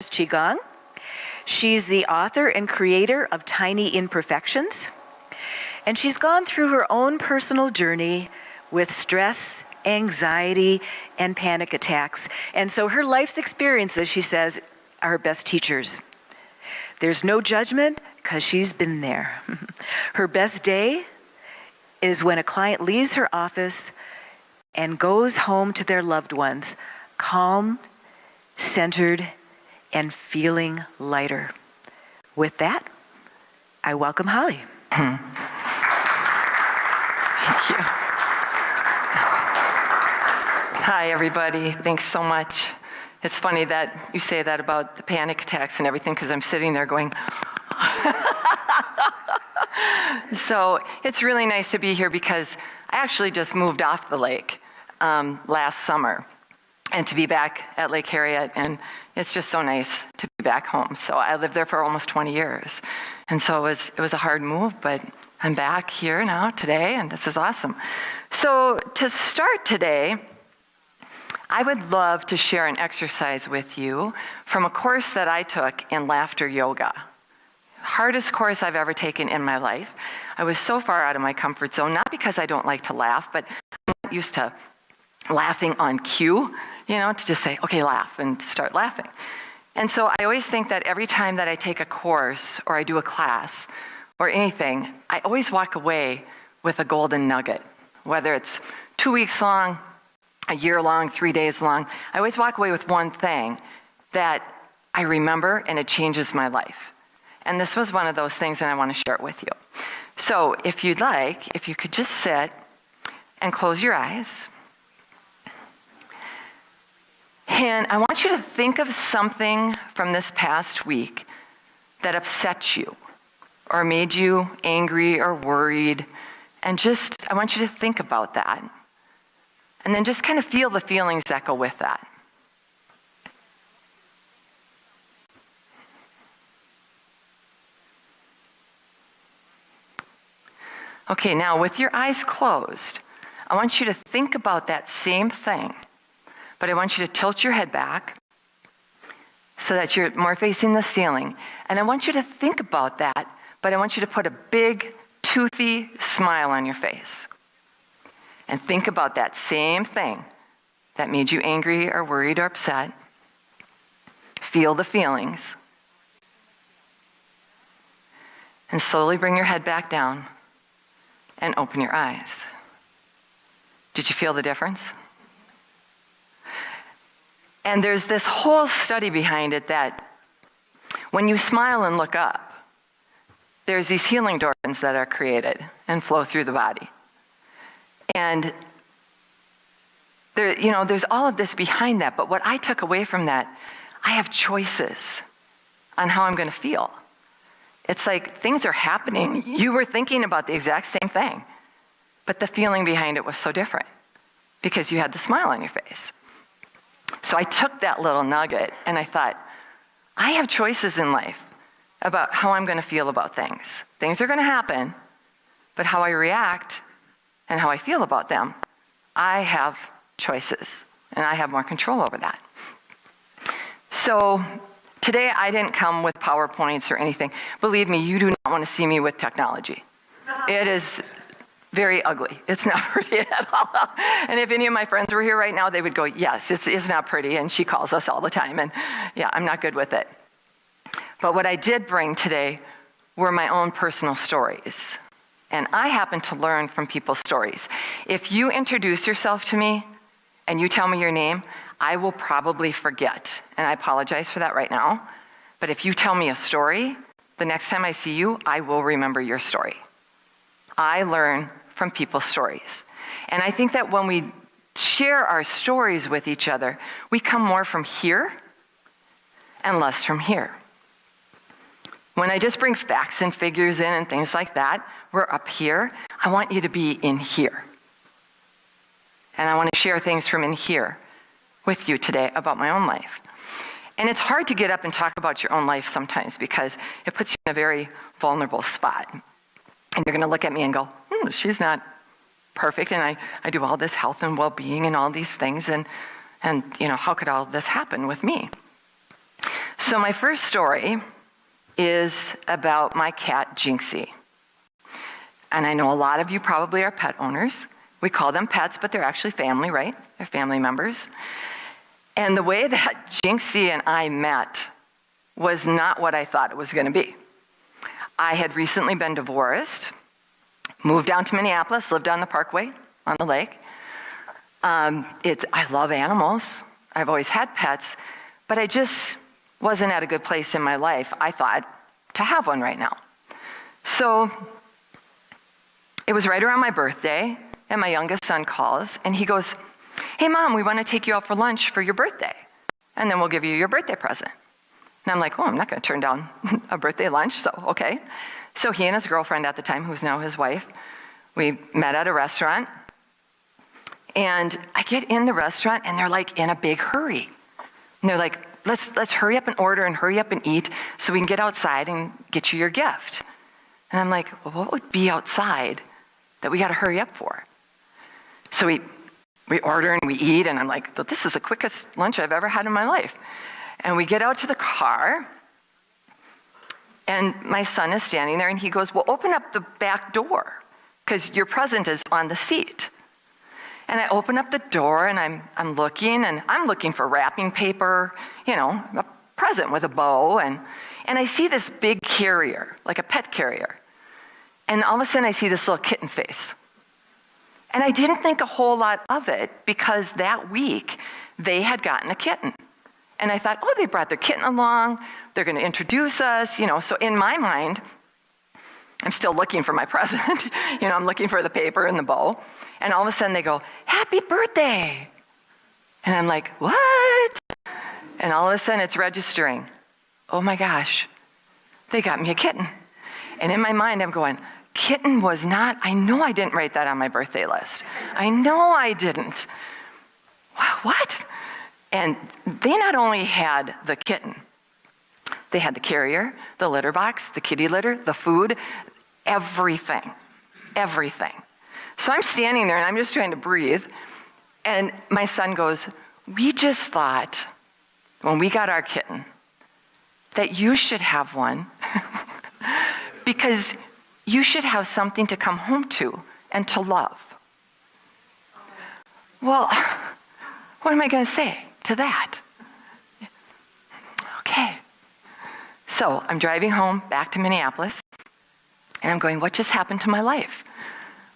Qigong. She's the author and creator of Tiny Imperfections, and she's gone through her own personal journey with stress, anxiety, and panic attacks. And so her life's experiences, she says, are her best teachers. There's no judgment because she's been there. Her best day is when a client leaves her office and goes home to their loved ones, calm, centered, and feeling lighter. With that, I welcome Holly. Thank you. Hi, everybody. Thanks so much. It's funny that you say that about the panic attacks and everything, because I'm sitting there going, So it's really nice to be here because I actually just moved off the lake last summer, and to be back at Lake Harriet, and it's just so nice to be back home. So I lived there for almost 20 years, and so it was a hard move, but I'm back here now today, and this is awesome. So to start today, I would love to share an exercise with you from a course that I took in laughter yoga. Hardest course I've ever taken in my life. I was so far out of my comfort zone, not because I don't like to laugh, but I'm not used to laughing on cue, to just say, okay, laugh, and start laughing. And so I always think that every time that I take a course or I do a class or anything, I always walk away with a golden nugget, whether it's 2 weeks long, a year long, 3 days long. I always walk away with one thing that I remember and it changes my life. And this was one of those things, and I want to share it with you. So if you'd like, if you could just sit and close your eyes. And I want you to think of something from this past week that upset you or made you angry or worried. And I want you to think about that. And then just kind of feel the feelings that go with that. Okay, now with your eyes closed, I want you to think about that same thing, but I want you to tilt your head back so that you're more facing the ceiling. And I want you to think about that, but I want you to put a big, toothy smile on your face. And think about that same thing that made you angry or worried or upset. Feel the feelings. And slowly bring your head back down and open your eyes. Did you feel the difference? And there's this whole study behind it that when you smile and look up, there's these healing endorphins that are created and flow through the body. And there's all of this behind that, but what I took away from that, I have choices on how I'm going to feel. It's like things are happening. You were thinking about the exact same thing, but the feeling behind it was so different because you had the smile on your face. So I took that little nugget and I thought, I have choices in life about how I'm going to feel about things. Things are going to happen, but how I react and how I feel about them, I have choices, and I have more control over that. So today I didn't come with PowerPoints or anything. Believe me, you do not want to see me with technology. It is very ugly. It's not pretty at all. And if any of my friends were here right now, they would go, yes, it's not pretty, and she calls us all the time, and yeah, I'm not good with it. But what I did bring today were my own personal stories. And I happen to learn from people's stories. If you introduce yourself to me and you tell me your name, I will probably forget. And I apologize for that right now. But if you tell me a story, the next time I see you, I will remember your story. I learn from people's stories. And I think that when we share our stories with each other, we come more from here and less from here. When I just bring facts and figures in and things like that, we're up here. I want you to be in here. And I want to share things from in here with you today about my own life. And it's hard to get up and talk about your own life sometimes because it puts you in a very vulnerable spot. And you're going to look at me and go, she's not perfect, and I do all this health and well-being and all these things, and how could all this happen with me? So my first story is about my cat, Jinxie. And I know a lot of you probably are pet owners. We call them pets, but they're actually family, right? They're family members. And the way that Jinxie and I met was not what I thought it was going to be. I had recently been divorced, moved down to Minneapolis, lived on the Parkway on the lake. I love animals. I've always had pets, but I just wasn't at a good place in my life, I thought, to have one right now. So it was right around my birthday, and my youngest son calls, and he goes, "Hey, Mom, we want to take you out for lunch for your birthday, and then we'll give you your birthday present." And I'm like, "Oh, I'm not going to turn down a birthday lunch, so okay." So he and his girlfriend at the time, who's now his wife, we met at a restaurant, and I get in the restaurant, and they're like in a big hurry. And they're like, let's hurry up and order and hurry up and eat so we can get outside and get you your gift. And I'm like, well, what would be outside that we got to hurry up for? So we order and we eat, and I'm like, this is the quickest lunch I've ever had in my life. And we get out to the car, and my son is standing there, and he goes, "Well, open up the back door, because your present is on the seat." And I open up the door, and I'm looking for wrapping paper, a present with a bow, and I see this big carrier, like a pet carrier. And all of a sudden, I see this little kitten face. And I didn't think a whole lot of it, because that week, they had gotten a kitten. And I thought, oh, they brought their kitten along, they're going to introduce us, So in my mind, I'm still looking for my present. I'm looking for the paper and the bow. And all of a sudden they go, "Happy birthday." And I'm like, what? And all of a sudden it's registering. Oh my gosh, they got me a kitten. And in my mind I'm going, kitten was not, I know I didn't write that on my birthday list. I know I didn't. What? And they not only had the kitten, they had the carrier, the litter box, the kitty litter, the food, everything. So I'm standing there and I'm just trying to breathe. And my son goes, "We just thought when we got our kitten that you should have one because you should have something to come home to and to love." Well, what am I going to say to that? Okay. So I'm driving home back to Minneapolis, and I'm going, what just happened to my life?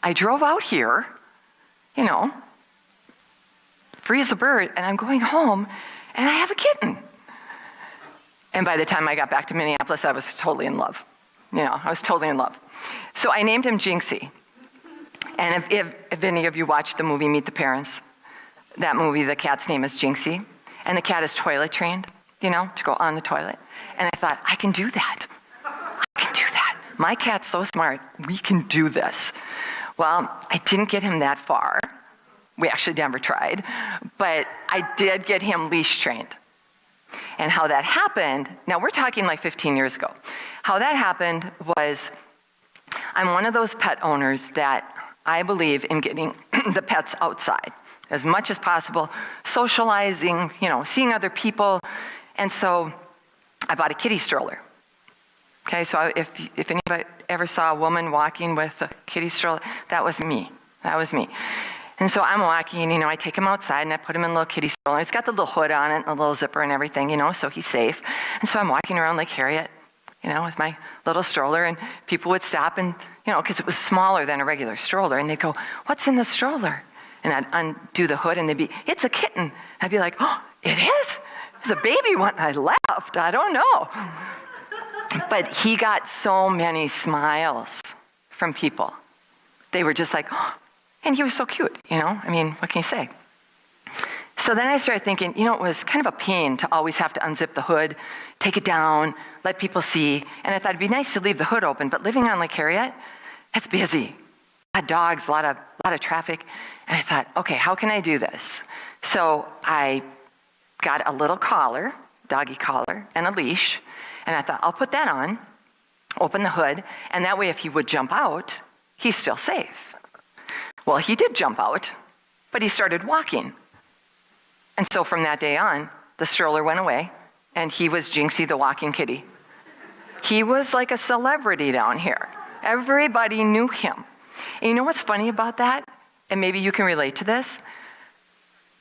I drove out here, free as a bird, and I'm going home, and I have a kitten. And by the time I got back to Minneapolis, I was totally in love. I was totally in love. So I named him Jinxie. And if any of you watched the movie Meet the Parents, that movie, the cat's name is Jinxie, and the cat is toilet trained, to go on the toilet. And I thought, I can do that. My cat's so smart, we can do this. Well, I didn't get him that far. We actually never tried. But I did get him leash trained. And how that happened, now we're talking like 15 years ago. How that happened was, I'm one of those pet owners that I believe in getting the pets outside as much as possible, socializing, seeing other people. And so I bought a kitty stroller. Okay, so if anybody ever saw a woman walking with a kitty stroller, that was me. And so I'm walking, I take him outside and I put him in a little kitty stroller. It's got the little hood on it and a little zipper and everything, so he's safe. And so I'm walking around Lake Harriet, with my little stroller, and people would stop and, because it was smaller than a regular stroller, and they'd go, "What's in the stroller?" And I'd undo the hood and they'd be, "It's a kitten." I'd be like, "Oh, it is? There's a baby one." I laughed, I don't know. But he got so many smiles from people. They were just like, "Oh," and he was so cute, what can you say? So then I started thinking, it was kind of a pain to always have to unzip the hood, take it down, let people see. And I thought it'd be nice to leave the hood open, but living on Lake Harriet, that's busy. A lot of dogs, a lot of traffic. And I thought, okay, how can I do this? So I got a little collar, doggy collar, and a leash. And I thought, I'll put that on, open the hood, and that way if he would jump out, he's still safe. Well, he did jump out, but he started walking. And so from that day on, the stroller went away, and he was Jinxie the walking kitty. He was like a celebrity down here. Everybody knew him. And you know what's funny about that? And maybe you can relate to this.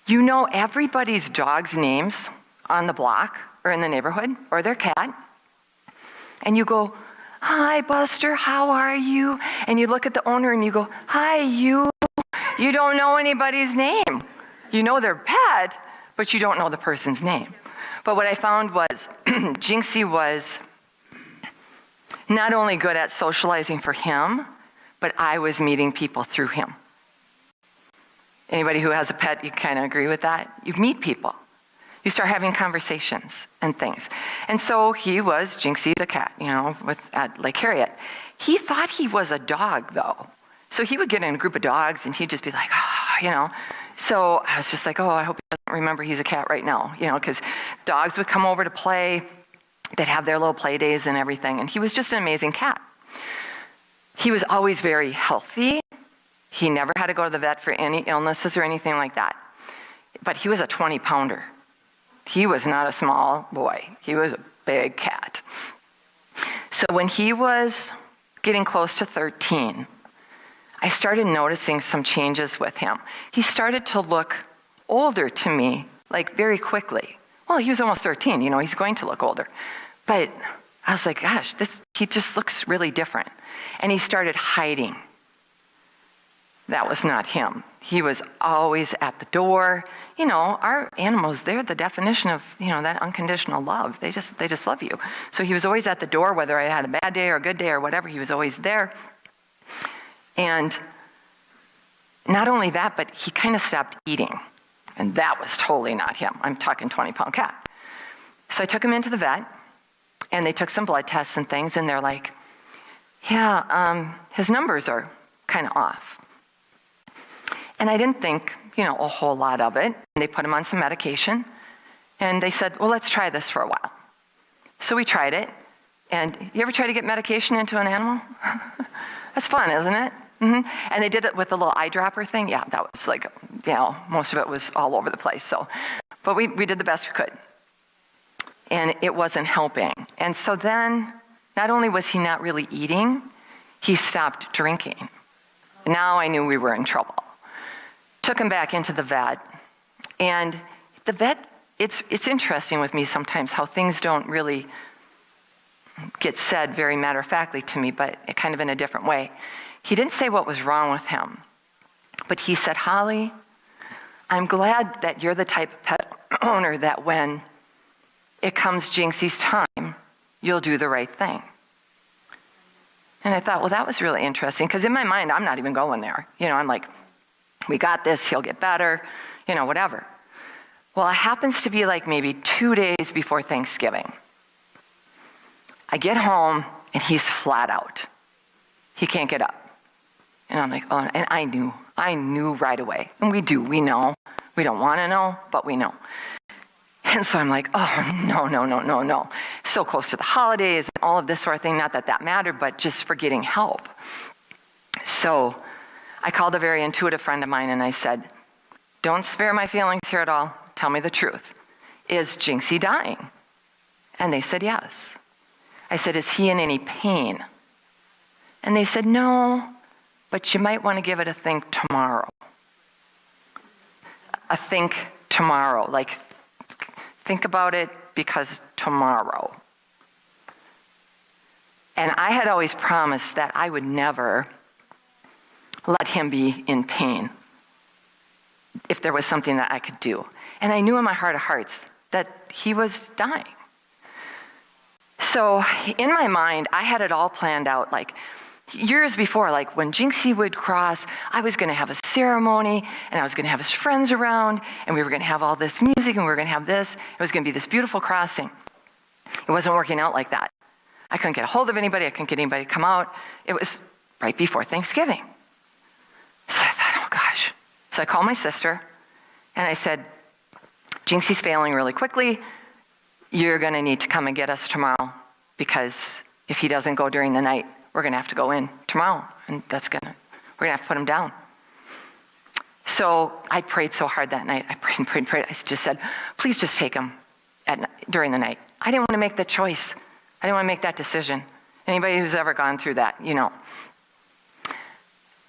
You know everybody's dog's names on the block or in the neighborhood, or their cat. And you go, "Hi, Buster, how are you?" And you look at the owner and you go, "Hi, you." You don't know anybody's name. You know their pet, but you don't know the person's name. But what I found was Jinxie was not only good at socializing for him, but I was meeting people through him. Anybody who has a pet, you kind of agree with that? You meet people. You start having conversations and things. And so he was Jinxie the cat, at Lake Harriet. He thought he was a dog, though. So he would get in a group of dogs, and he'd just be like, So I was just like, I hope he doesn't remember he's a cat right now, because dogs would come over to play. They'd have their little play days and everything. And he was just an amazing cat. He was always very healthy. He never had to go to the vet for any illnesses or anything like that. But he was a 20-pounder. He was not a small boy. He was a big cat. So when he was getting close to 13, I started noticing some changes with him. He started to look older to me, like very quickly. Well, he was almost 13, he's going to look older. But I was like, gosh, he just looks really different. And he started hiding. That was not him. He was always at the door. Our animals, they're the definition of, that unconditional love. They just love you. So he was always at the door, whether I had a bad day or a good day or whatever, he was always there. And not only that, but he kind of stopped eating. And that was totally not him. I'm talking 20-pound cat. So I took him into the vet, and they took some blood tests and things, and they're like, his numbers are kind of off. And I didn't think, a whole lot of it. And they put him on some medication, and they said, well, let's try this for a while. So we tried it. And you ever try to get medication into an animal? That's fun, isn't it? Mm-hmm. And they did it with the little eyedropper thing. Yeah, that was like, most of it was all over the place. But we did the best we could. And it wasn't helping. And so then, not only was he not really eating, he stopped drinking. Now I knew we were in trouble. Took him back into the vet. And the vet, it's interesting with me sometimes how things don't really get said very matter-of-factly to me, but kind of in a different way. He didn't say what was wrong with him, but he said, Holly, I'm glad that you're the type of pet owner that when it comes Jinxie's time, you'll do the right thing. And I thought, well, that was really interesting, because in my mind, I'm not even going there. I'm like, we got this, he'll get better, whatever. Well, it happens to be like maybe 2 days before Thanksgiving. I get home, and he's flat out. He can't get up. And I'm like, and I knew right away. And we know. We don't want to know, but we know. And so I'm like, no. So close to the holidays and all of this sort of thing. Not that that mattered, but just for getting help. So I called a very intuitive friend of mine, and I said, don't spare my feelings here at all. Tell me the truth. Is Jinxie dying? And they said yes. I said, is he in any pain? And they said, no, but you might want to give it a think tomorrow. A think tomorrow, like think about it because tomorrow. And I had always promised that I would never let him be in pain if there was something that I could do. And I knew in my heart of hearts that he was dying. So in my mind, I had it all planned out, like years before, like when Jinxie would cross, I was going to have a ceremony, and I was going to have his friends around, and we were going to have all this music, and we were going to have this. It was going to be this beautiful crossing. It wasn't working out like that. I couldn't get a hold of anybody. I couldn't get anybody to come out. It was right before Thanksgiving. So I thought, oh gosh. So I called my sister, and I said, Jinxie's failing really quickly. You're going to need to come and get us tomorrow, because if he doesn't go during the night, we're going to have to go in tomorrow, and we're going to have to put him down. So I prayed so hard that night. I prayed. I just said, please just take him during the night. I didn't want to make that choice. I didn't want to make that decision. Anybody who's ever gone through that, you know.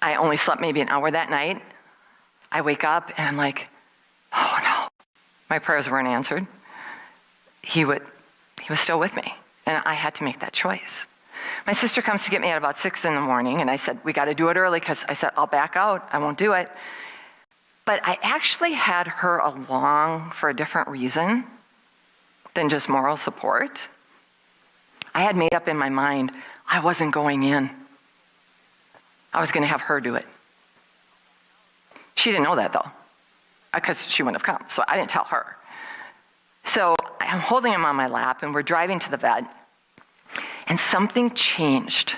I only slept maybe an hour that night. I wake up and I'm like, oh no, my prayers weren't answered. He was still with me, and I had to make that choice. My sister comes to get me at about 6 in the morning, and I said, we got to do it early, because I said, I'll back out. I won't do it. But I actually had her along for a different reason than just moral support. I had made up in my mind I wasn't going in. I was going to have her do it. She didn't know that, though, because she wouldn't have come, so I didn't tell her. So I'm holding him on my lap, and we're driving to the vet, and something changed.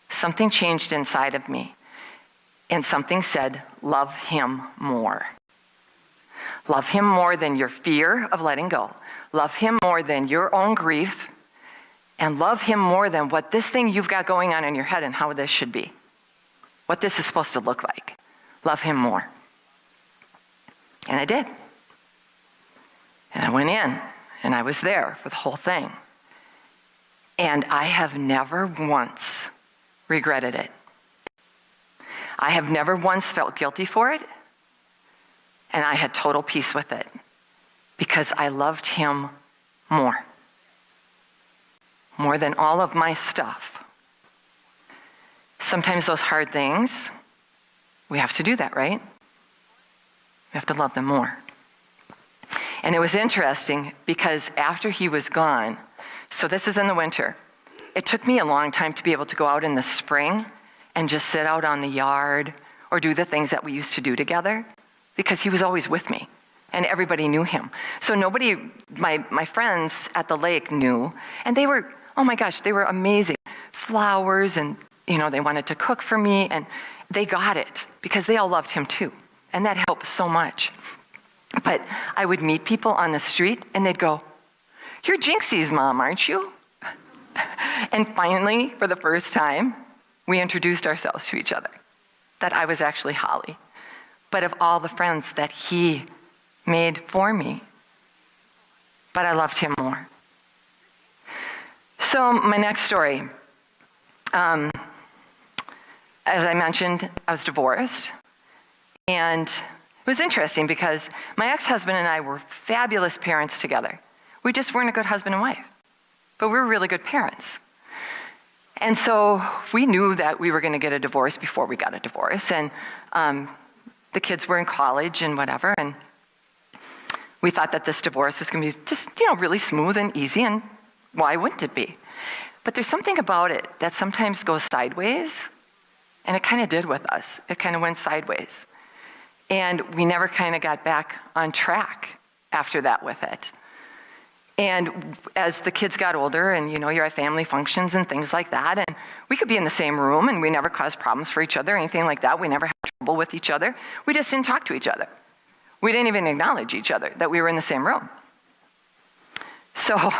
Something changed inside of me, and something said, love him more. Love him more than your fear of letting go. Love him more than your own grief, and love him more than what this thing you've got going on in your head and how this should be, what this is supposed to look like. Love him more. And I did. And I went in, and I was there for the whole thing. And I have never once regretted it. I have never once felt guilty for it, and I had total peace with it, because I loved him more than all of my stuff. Sometimes those hard things, we have to do that, right? We have to love them more. And it was interesting, because after he was gone, so this is in the winter, it took me a long time to be able to go out in the spring and just sit out on the yard or do the things that we used to do together, because he was always with me and everybody knew him. So nobody, my friends at the lake knew, and they were, oh my gosh, they were amazing. Flowers, and they wanted to cook for me, and they got it because they all loved him too. And that helped so much. But I would meet people on the street, and they'd go, you're Jinxie's mom, aren't you? And finally, for the first time, we introduced ourselves to each other, that I was actually Holly. But of all the friends that he made for me, but I loved him more. So my next story, as I mentioned, I was divorced. And it was interesting, because my ex-husband and I were fabulous parents together. We just weren't a good husband and wife, but we were really good parents. And so we knew that we were going to get a divorce before we got a divorce. And the kids were in college and whatever. And we thought that this divorce was going to be just, really smooth and easy. And why wouldn't it be? But there's something about it that sometimes goes sideways. And it kind of did with us. It kind of went sideways. And we never kind of got back on track after that with it. And as the kids got older, and you're at family functions and things like that, and we could be in the same room, and we never caused problems for each other or anything like that. We never had trouble with each other. We just didn't talk to each other. We didn't even acknowledge each other that we were in the same room. So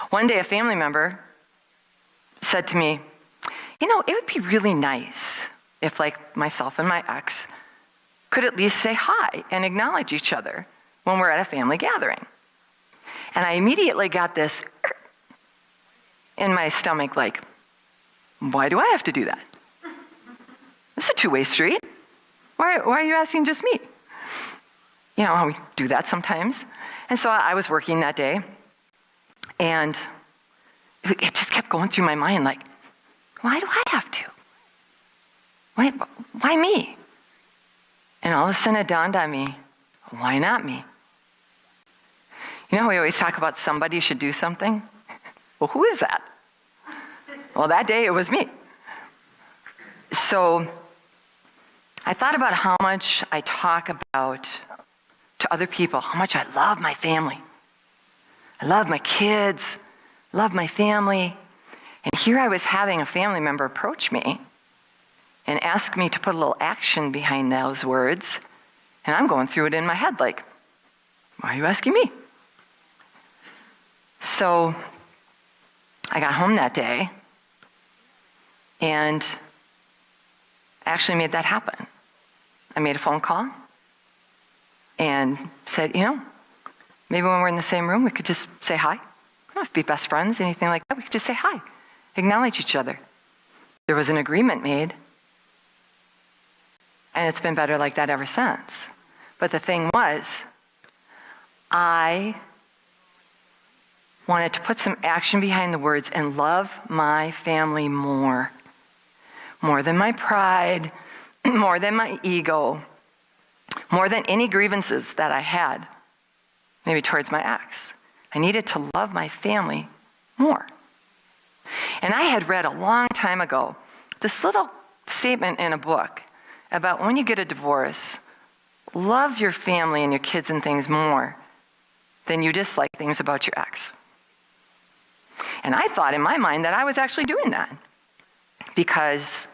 one day a family member said to me, it would be really nice if, like, myself and my ex could at least say hi and acknowledge each other when we're at a family gathering. And I immediately got this in my stomach, like, why do I have to do that? It's a two-way street. Why are you asking just me? How we do that sometimes. And so I was working that day, and it just kept going through my mind, like, why do I have to? Why me? And all of a sudden it dawned on me, why not me? We always talk about somebody should do something. Well, who is that? Well, that day it was me. So I thought about how much I talk about to other people, how much I love my family. I love my kids, love my family. And here I was having a family member approach me and ask me to put a little action behind those words. And I'm going through it in my head like, why are you asking me? So I got home that day and actually made that happen. I made a phone call and said, Maybe when we're in the same room, we could just say hi. We don't have to be best friends, anything like that. We could just say hi, acknowledge each other. There was an agreement made, and it's been better like that ever since. But the thing was, I wanted to put some action behind the words and love my family more. More than my pride, more than my ego, more than any grievances that I had, maybe towards my ex. I needed to love my family more. And I had read a long time ago this little statement in a book about when you get a divorce, love your family and your kids and things more than you dislike things about your ex. And I thought in my mind that I was actually doing that because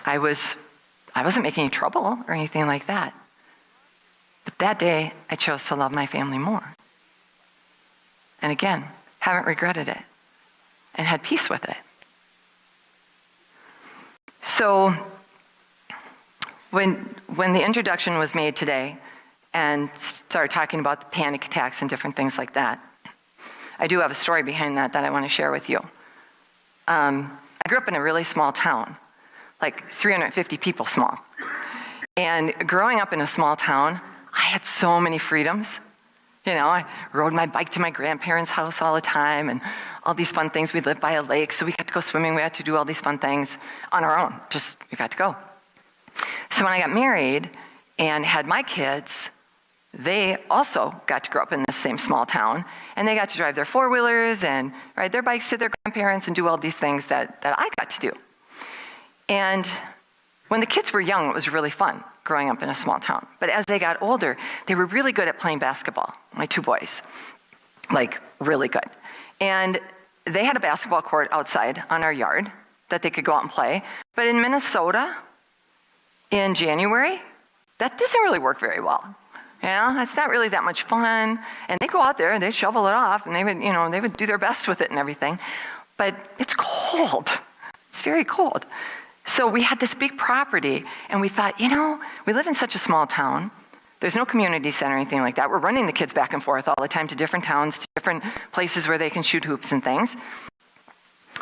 I wasn't making any trouble or anything like that. But that day, I chose to love my family more. And again, haven't regretted it and had peace with it. So when the introduction was made today and started talking about the panic attacks and different things like that, I do have a story behind that I want to share with you. I grew up in a really small town, like 350 people small. And growing up in a small town, I had so many freedoms. You know, I rode my bike to my grandparents' house all the time and all these fun things. We lived by a lake, so we got to go swimming. We had to do all these fun things on our own. Just, we got to go. So when I got married and had my kids, they also got to grow up in this same small town, and they got to drive their four-wheelers and ride their bikes to their grandparents and do all these things that I got to do. And when the kids were young, it was really fun growing up in a small town. But as they got older, they were really good at playing basketball, my two boys, like really good. And they had a basketball court outside on our yard that they could go out and play. But in Minnesota, in January, that doesn't really work very well. You know, it's not really that much fun. And they go out there and they shovel it off and they would do their best with it and everything. But it's cold. It's very cold. So we had this big property and we thought, we live in such a small town. There's no community center or anything like that. We're running the kids back and forth all the time to different towns, to different places where they can shoot hoops and things.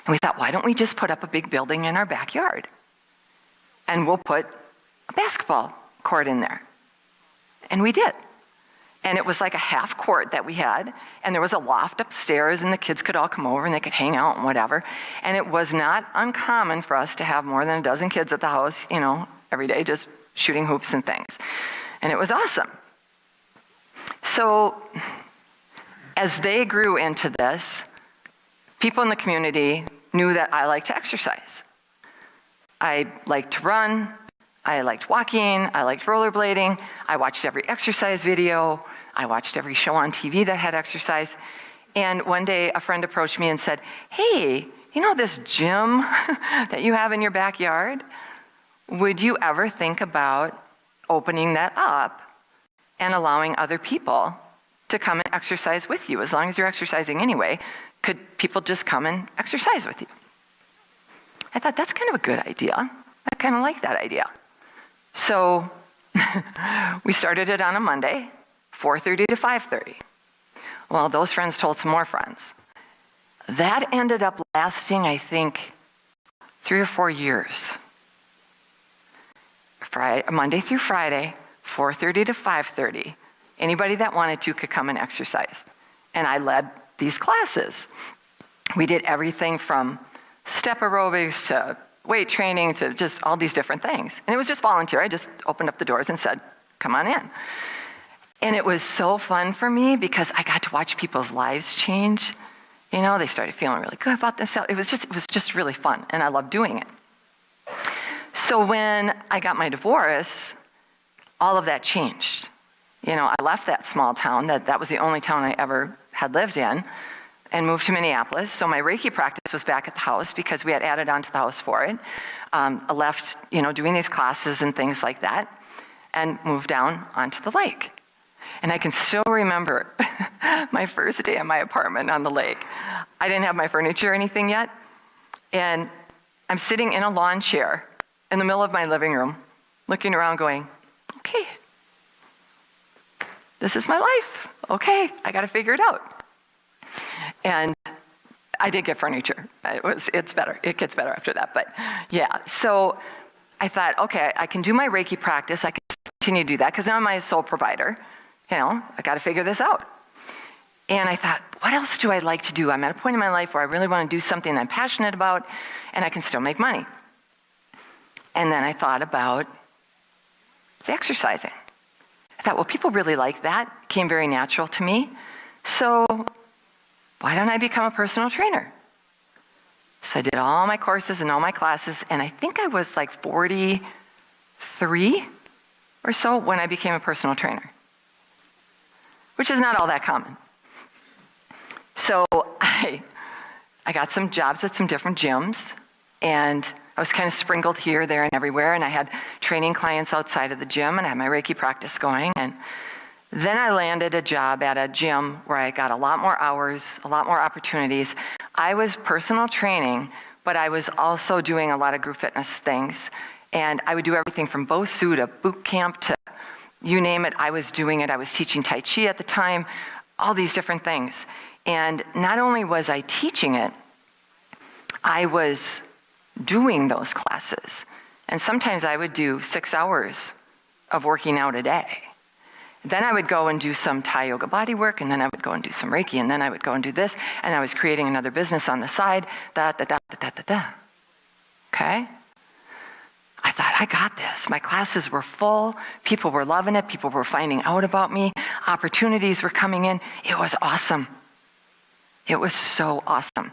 And we thought, why don't we just put up a big building in our backyard? And we'll put a basketball court in there. And we did. And it was like a half court that we had, and there was a loft upstairs, and the kids could all come over and they could hang out and whatever. And it was not uncommon for us to have more than a dozen kids at the house, every day just shooting hoops and things. And it was awesome. So as they grew into this, people in the community knew that I liked to exercise. I liked to run. I liked walking, I liked rollerblading, I watched every exercise video, I watched every show on TV that had exercise. And one day a friend approached me and said, hey, this gym that you have in your backyard? Would you ever think about opening that up and allowing other people to come and exercise with you? As long as you're exercising anyway, could people just come and exercise with you? I thought that's kind of a good idea. I kind of like that idea. So we started it on a Monday, 4:30 to 5:30. Well, those friends told some more friends. That ended up lasting, I think, 3 or 4 years. Monday through Friday, 4:30 to 5:30. Anybody that wanted to could come and exercise. And I led these classes. We did everything from step aerobics to weight training to just all these different things. And it was just volunteer. I just opened up the doors and said, come on in. And it was so fun for me because I got to watch people's lives change. They started feeling really good about themselves. It was just really fun, and I loved doing it. So when I got my divorce, all of that changed. I left that small town. That was the only town I ever had lived in, and moved to Minneapolis. So my Reiki practice was back at the house because we had added on to the house for it. I left, doing these classes and things like that, and moved down onto the lake. And I can still remember my first day in my apartment on the lake. I didn't have my furniture or anything yet, and I'm sitting in a lawn chair in the middle of my living room, looking around going, okay, this is my life. Okay, I got to figure it out. And I did get furniture. It's better. It gets better after that. But yeah, so I thought, okay, I can do my Reiki practice. I can continue to do that because now I'm my sole provider. I got to figure this out. And I thought, what else do I like to do? I'm at a point in my life where I really want to do something I'm passionate about and I can still make money. And then I thought about the exercising. I thought, well, people really like that. It came very natural to me. So why don't I become a personal trainer? So I did all my courses and all my classes, and I think I was like 43 or so when I became a personal trainer, which is not all that common. So I got some jobs at some different gyms, and I was kind of sprinkled here, there, and everywhere, and I had training clients outside of the gym, and I had my Reiki practice going, and then I landed a job at a gym where I got a lot more hours, a lot more opportunities. I was personal training, but I was also doing a lot of group fitness things, and I would do everything from Busse to boot camp to you name it, I was doing it. I was teaching Tai Chi at the time, all these different things. And not only was I teaching it, I was doing those classes. And sometimes I would do 6 hours of working out a day. Then I would go and do some Thai yoga body work, and then I would go and do some Reiki, and then I would go and do this, and I was creating another business on the side, Okay? I thought, I got this. My classes were full. People were loving it. People were finding out about me. Opportunities were coming in. It was awesome. It was so awesome.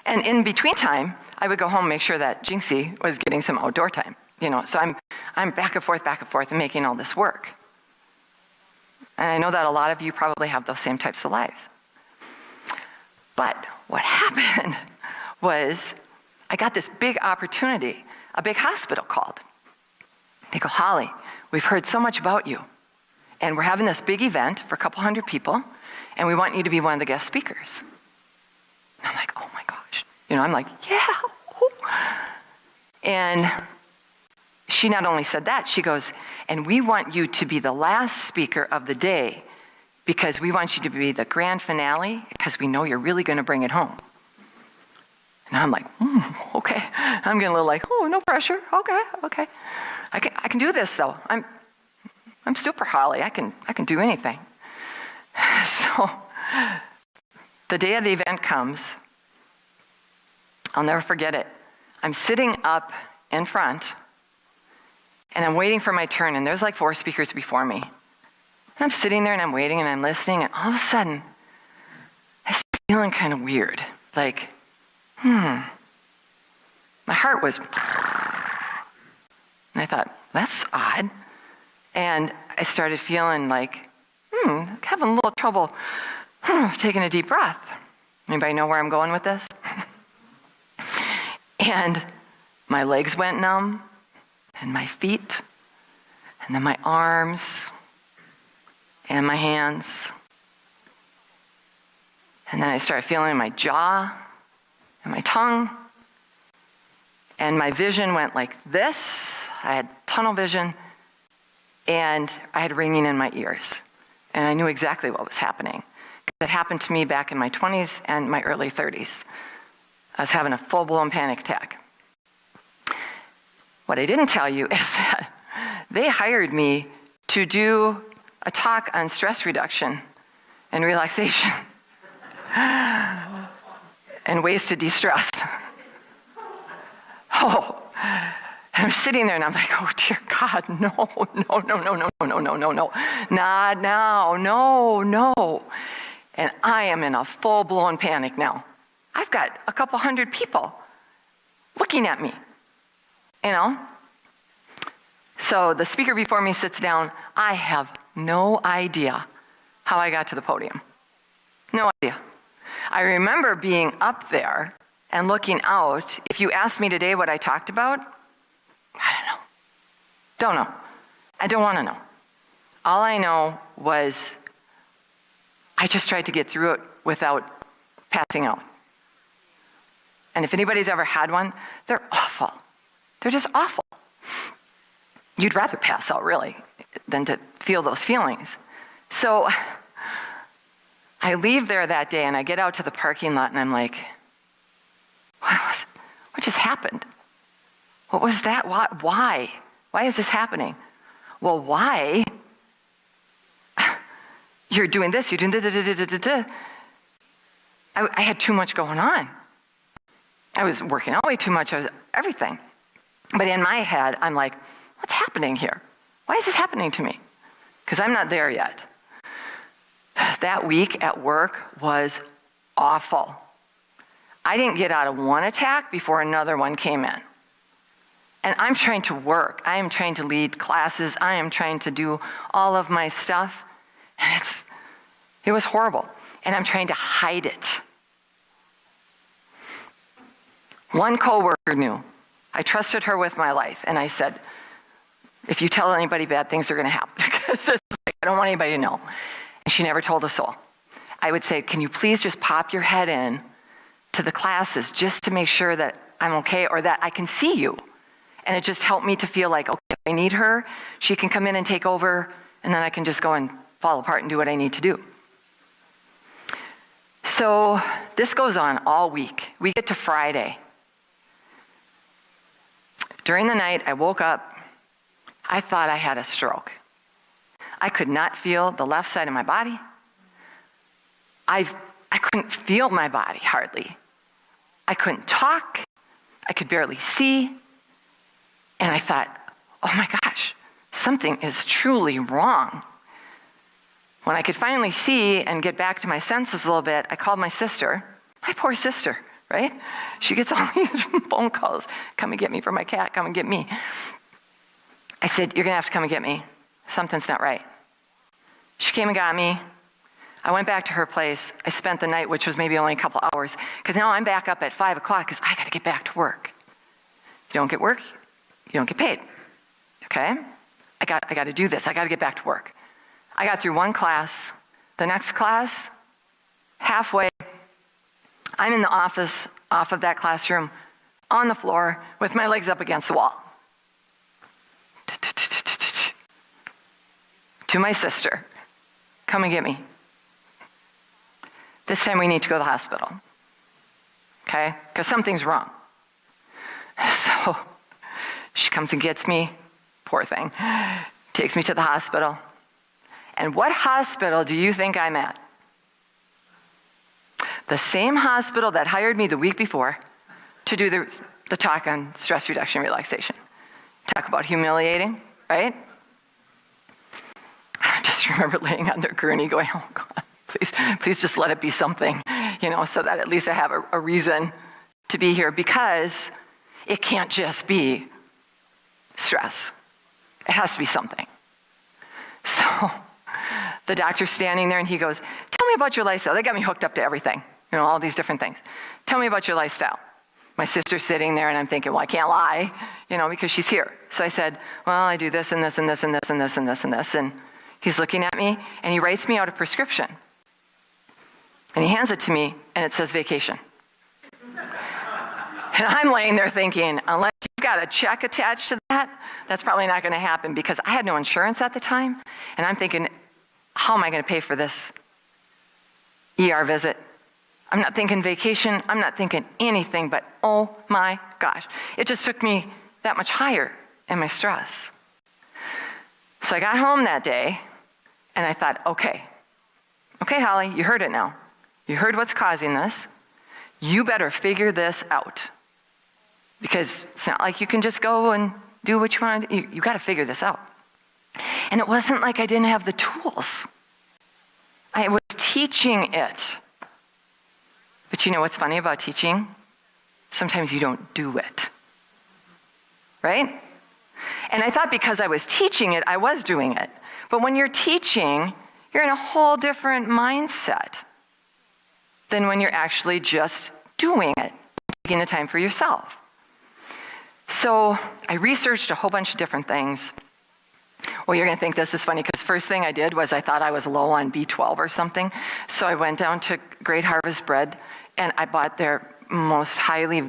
And in between time, I would go home and make sure that Jinxie was getting some outdoor time. So I'm back and forth and making all this work. And I know that a lot of you probably have those same types of lives. But what happened was I got this big opportunity. A big hospital called. They go, Holly, we've heard so much about you, and we're having this big event for a couple hundred people, and we want you to be one of the guest speakers. And I'm like, oh my gosh. I'm like, yeah. And she not only said that, she goes, and we want you to be the last speaker of the day because we want you to be the grand finale because we know you're really going to bring it home. And I'm like, okay. I'm getting a little like, oh, no pressure. Okay. I can do this though. I'm super Holly. I can do anything. So the day of the event comes. I'll never forget it. I'm sitting up in front, and I'm waiting for my turn, and there's like 4 speakers before me. And I'm sitting there, and I'm waiting, and I'm listening, and all of a sudden, I start feeling kind of weird. Like, my heart was, and I thought, that's odd. And I started feeling like, having a little trouble taking a deep breath. Anybody know where I'm going with this? And my legs went numb, and my feet, and then my arms, and my hands. And then I started feeling my jaw, and my tongue, and my vision went like this. I had tunnel vision, and I had ringing in my ears. And I knew exactly what was happening. It happened to me back in my 20s and my early 30s. I was having a full-blown panic attack. What I didn't tell you is that they hired me to do a talk on stress reduction and relaxation. And ways to de-stress. Oh, and I'm sitting there and I'm like, oh dear God, no. Not now, no. And I am in a full-blown panic now. I've got a couple hundred people looking at me, So the speaker before me sits down. I have no idea how I got to the podium. No idea. I remember being up there and looking out. If you asked me today what I talked about, I don't know. I don't want to know. All I know was I just tried to get through it without passing out. And if anybody's ever had one, they're awful. They're just awful. you'd rather pass out, really, than to feel those feelings. So I leave there that day, and I get out to the parking lot, and I'm like, what just happened? What was that? Why? Why is this happening? Well, why? You're doing this, you're doing da. I had too much going on. I was working out way too much. I was everything. But in my head, I'm like, what's happening here? Why is this happening to me? Because I'm not there yet. That week at work was awful. I didn't get out of one attack before another one came in. And I'm trying to work. I am trying to lead classes. I am trying to do all of my stuff. And it was horrible. And I'm trying to hide it. One coworker knew. I trusted her with my life. And I said, if you tell anybody bad things are going to happen, because I don't want anybody to know. And she never told a soul. I would say, can you please just pop your head in to the classes just to make sure that I'm okay or that I can see you? And it just helped me to feel like, okay, if I need her, she can come in and take over, and then I can just go and fall apart and do what I need to do. So this goes on all week. We get to Friday. During the night, I woke up. I thought I had a stroke. I could not feel the left side of my body. I couldn't feel my body hardly. I couldn't talk. I could barely see. And I thought, oh my gosh, something is truly wrong. When I could finally see and get back to my senses a little bit, I called my sister, my poor sister, right? She gets all these phone calls, come and get me for my cat, come and get me. I said, you're gonna have to come and get me. Something's not right. She came and got me. I went back to her place. I spent the night, which was maybe only a couple hours, because now I'm back up at 5 o'clock because I gotta get back to work. You don't get work, you don't get paid, okay? I got to do this. I got to get back to work. I got through one class. The next class, halfway, I'm in the office off of that classroom on the floor with my legs up against the wall. To my sister, come and get me. This time we need to go to the hospital, okay? Because something's wrong. So she comes and gets me, poor thing, takes me to the hospital. And what hospital do you think I'm at? The same hospital that hired me the week before to do the talk on stress reduction relaxation. Talk about humiliating, right? I just remember laying on their gurney going, oh God, please just let it be something, so that at least I have a reason to be here, because it can't just be stress. It has to be something. So the doctor's standing there and he goes, tell me about your lifestyle. They got me hooked up to everything, all these different things. Tell me about your lifestyle. My sister's sitting there and I'm thinking, well, I can't lie, because she's here. So I said, well, I do this and this and this and this and this and this and this. And he's looking at me and he writes me out a prescription. And he hands it to me and it says vacation. And I'm laying there thinking, unless you've got a check attached to that, that's probably not going to happen, because I had no insurance at the time. And I'm thinking, how am I going to pay for this ER visit? I'm not thinking vacation. I'm not thinking anything but, oh my gosh. It just took me that much higher in my stress. So I got home that day and I thought, okay, Holly, you heard it now. You heard what's causing this. You better figure this out. Because it's not like you can just go and do what you want. You got to figure this out. And it wasn't like I didn't have the tools. I was teaching it. But you know what's funny about teaching? Sometimes you don't do it. Right? And I thought because I was teaching it, I was doing it. But when you're teaching, you're in a whole different mindset than when you're actually just doing it, taking the time for yourself. So I researched a whole bunch of different things. Well, you're going to think this is funny, because the first thing I did was I thought I was low on B12 or something. So I went down to Great Harvest Bread and I bought their most highly,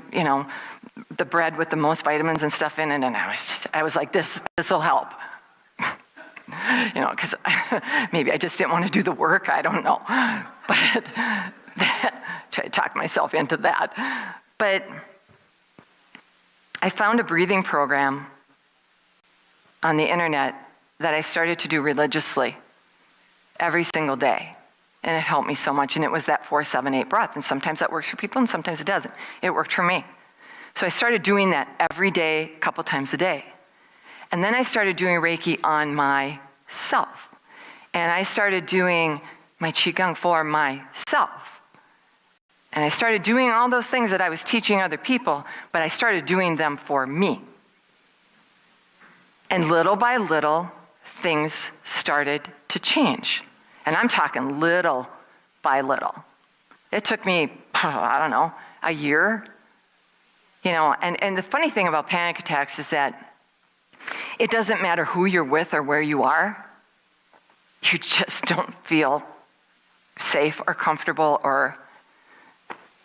the bread with the most vitamins and stuff in it, and I was like, this will help. Because maybe I just didn't want to do the work, I don't know. But try to talk myself into that. But I found a breathing program on the internet that I started to do religiously every single day. And it helped me so much. And it was that 4-7-8 breath. And sometimes that works for people and sometimes it doesn't. It worked for me. So I started doing that every day, a couple times a day. And then I started doing Reiki on myself. And I started doing my Qigong for myself. And I started doing all those things that I was teaching other people, but I started doing them for me. And little by little, things started to change. And I'm talking little by little. It took me, I don't know, a year. And the funny thing about panic attacks is that it doesn't matter who you're with or where you are. You just don't feel safe or comfortable, or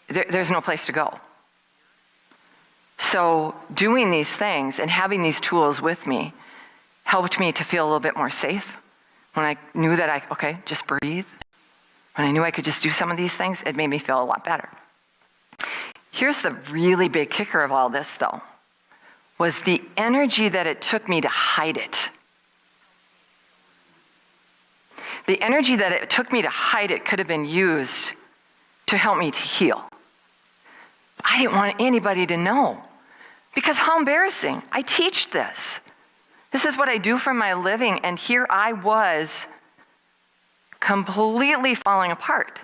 there's no place to go. So doing these things and having these tools with me helped me to feel a little bit more safe. When I knew that just breathe. When I knew I could just do some of these things, it made me feel a lot better. Here's the really big kicker of all this, though, was the energy that it took me to hide it. The energy that it took me to hide it could have been used to help me to heal. I didn't want anybody to know, because how embarrassing. I teach this. This is what I do for my living, and here I was completely falling apart.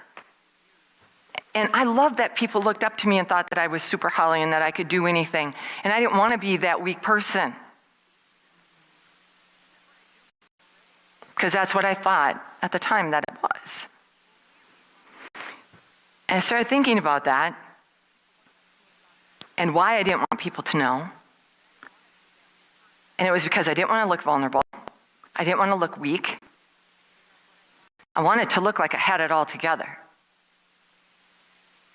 And I love that people looked up to me and thought that I was super Holly and that I could do anything. And I didn't want to be that weak person, because that's what I thought at the time that it was. And I started thinking about that and why I didn't want people to know. And it was because I didn't want to look vulnerable. I didn't want to look weak. I wanted to look like I had it all together.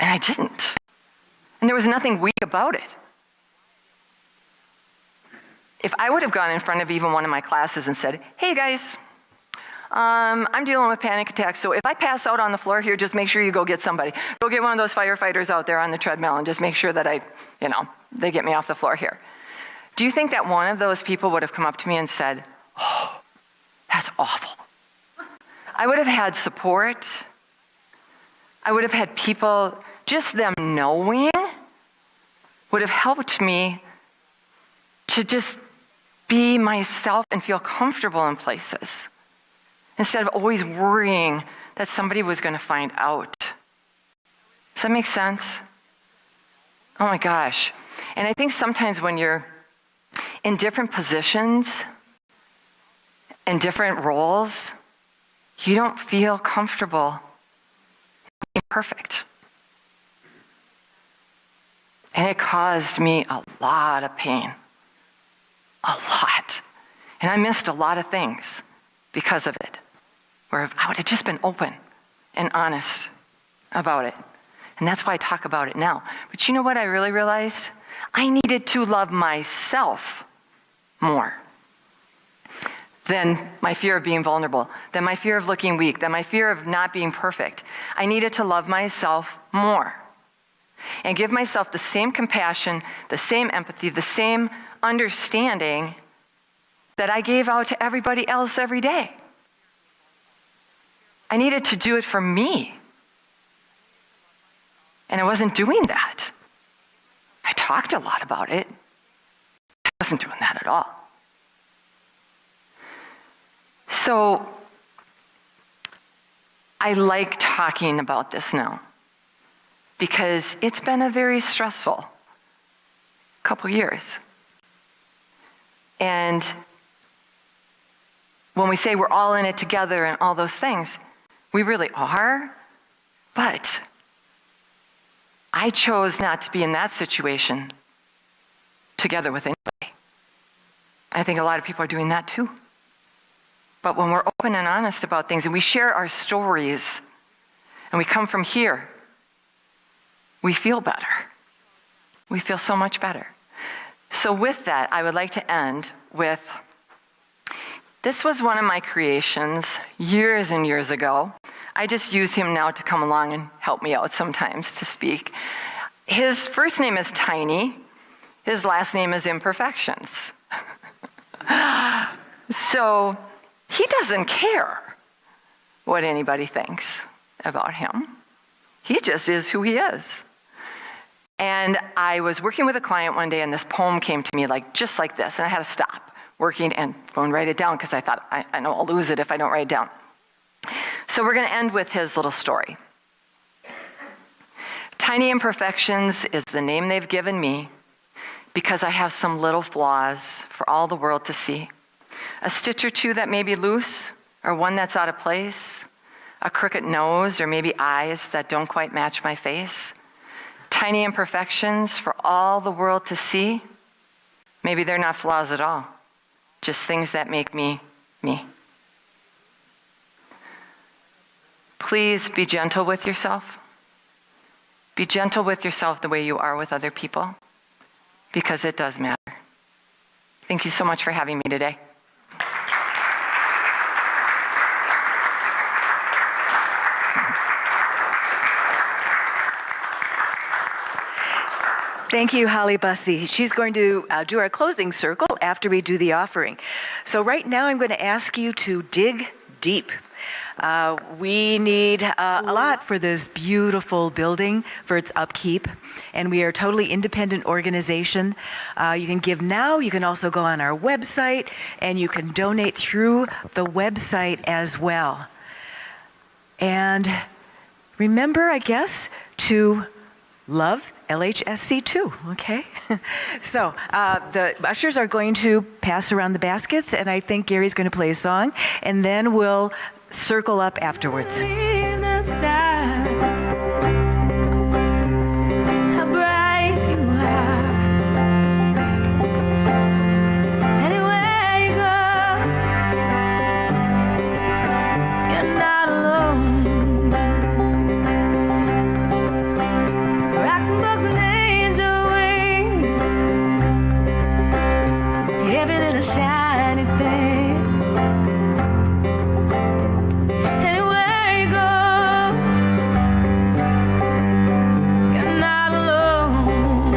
And I didn't. And there was nothing weak about it. If I would have gone in front of even one of my classes and said, hey guys, I'm dealing with panic attacks, so if I pass out on the floor here, just make sure you go get somebody. Go get one of those firefighters out there on the treadmill and just make sure that they get me off the floor here. Do you think that one of those people would have come up to me and said, oh, that's awful? I would have had support. I would have had people, just them knowing would have helped me to just be myself and feel comfortable in places, instead of always worrying that somebody was going to find out. Does that make sense? Oh my gosh. And I think sometimes when you're in different positions, in different roles, you don't feel comfortable being perfect. And it caused me a lot of pain. A lot. And I missed a lot of things because of it, where I would have just been open and honest about it. And that's why I talk about it now. But you know what I really realized? I needed to love myself more than my fear of being vulnerable, than my fear of looking weak, than my fear of not being perfect. I needed to love myself more and give myself the same compassion, the same empathy, the same understanding that I gave out to everybody else every day. I needed to do it for me. And I wasn't doing that. I talked a lot about it. I wasn't doing that at all. So I like talking about this now because it's been a very stressful couple years. And when we say we're all in it together and all those things, we really are, but I chose not to be in that situation together with anybody. I think a lot of people are doing that too. But when we're open and honest about things and we share our stories and we come from here, we feel better. We feel so much better. So with that, I would like to end with, this was one of my creations years and years ago. I just use him now to come along and help me out sometimes to speak. His first name is Tiny. His last name is Imperfections. So he doesn't care what anybody thinks about him. He just is who he is. And I was working with a client one day, and this poem came to me just like this, and I had to stop working and go and write it down because I thought, I know I'll lose it if I don't write it down. So we're going to end with his little story. Tiny Imperfections is the name they've given me because I have some little flaws for all the world to see. A stitch or two that may be loose, or one that's out of place, a crooked nose, or maybe eyes that don't quite match my face. Tiny imperfections for all the world to see. Maybe they're not flaws at all, just things that make me, me. Please be gentle with yourself. Be gentle with yourself the way you are with other people, because it does matter. Thank you so much for having me today. Thank you, Holly Busse. She's going to do our closing circle after we do the offering. So right now I'm going to ask you to dig deep. We need a lot for this beautiful building, for its upkeep, and we are a totally independent organization. You can give now, you can also go on our website, and you can donate through the website as well. And remember, I guess, to love LHSC too, okay? So the ushers are going to pass around the baskets, and I think Gary's going to play a song, and then we'll circle up afterwards. Shiny thing. Anywhere you go, you're not alone.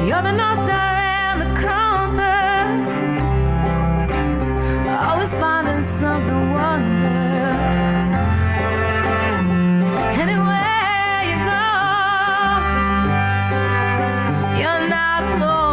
You're the North Star and the compass, always finding something wondrous. Anywhere you go, you're not alone.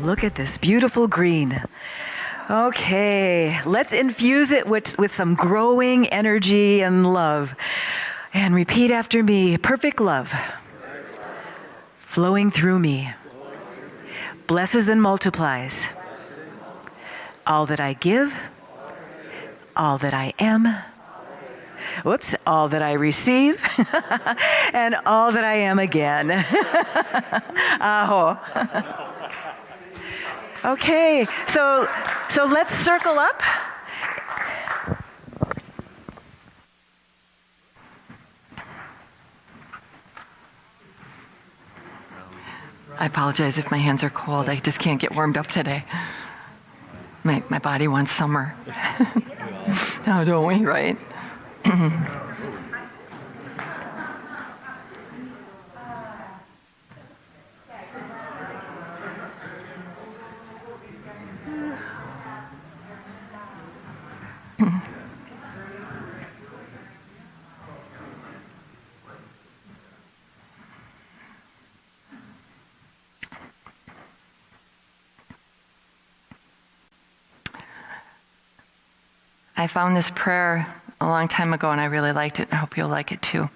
Look at this beautiful green. Okay, let's infuse it with some growing energy and love. And repeat after me. Perfect love flowing through me, blesses and multiplies all that I give, all that I am, all that I receive and all that I am again. Aho. Okay, so let's circle up. I apologize if my hands are cold. I just can't get warmed up today. My body wants summer. Oh, don't we, right? I found this prayer a long time ago and I really liked it. I hope you'll like it too.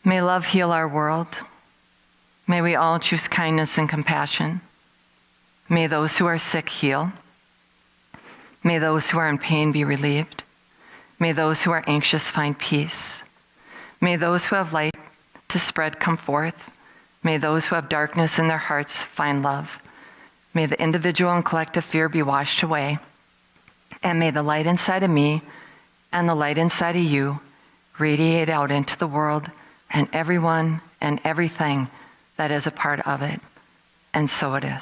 May love heal our world. May we all choose kindness and compassion. May those who are sick heal. May those who are in pain be relieved. May those who are anxious find peace. May those who have light to spread come forth. May those who have darkness in their hearts find love. May the individual and collective fear be washed away. And may the light inside of me and the light inside of you radiate out into the world and everyone and everything that is a part of it. And so it is.